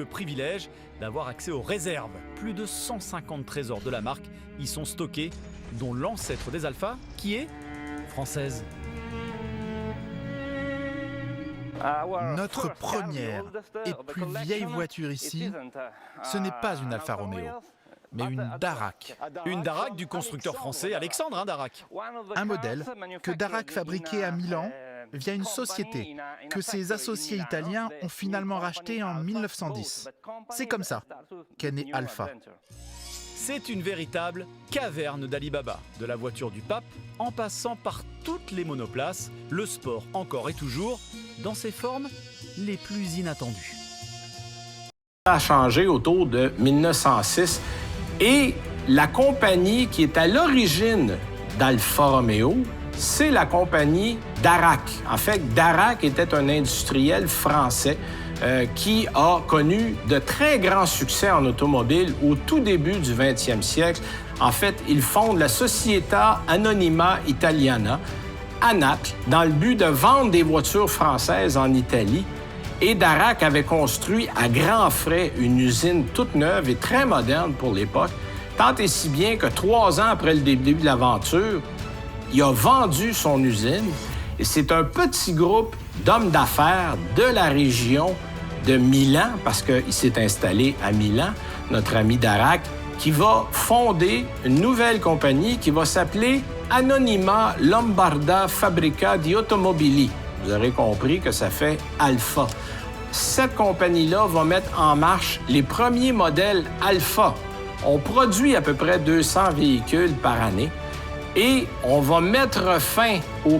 le privilège d'avoir accès aux réserves. Plus de 150 trésors de la marque y sont stockés, dont l'ancêtre des Alfa, qui est française. Notre première et plus vieille voiture ici, ce n'est pas une Alfa Romeo, mais une Darracq. Une Darracq du constructeur français Alexandre Darracq. Un modèle que Darracq fabriquait à Milan via une société que ses associés italiens ont finalement racheté en 1910. C'est comme ça qu'est née Alfa. C'est une véritable caverne d'Ali Baba, de la voiture du pape en passant par toutes les monoplaces, le sport encore et toujours dans ses formes les plus inattendues. Ça a changé autour de 1906 et la compagnie qui est à l'origine d'Alfa Romeo, c'est la compagnie Darracq. En fait, Darracq était un industriel français qui a connu de très grands succès en automobile au tout début du 20e siècle. En fait, il fonde la Società Anonima Italiana à Naples dans le but de vendre des voitures françaises en Italie. Et Darracq avait construit à grands frais une usine toute neuve et très moderne pour l'époque, tant et si bien que 3 ans après le début de l'aventure, il a vendu son usine. Et c'est un petit groupe d'hommes d'affaires de la région de Milan, parce qu'il s'est installé à Milan, notre ami Darracq, qui va fonder une nouvelle compagnie qui va s'appeler Anonima Lombarda Fabbrica di Automobili. Vous aurez compris que ça fait Alfa. Cette compagnie-là va mettre en marche les premiers modèles Alfa. On produit à peu près 200 véhicules par année et on va mettre fin au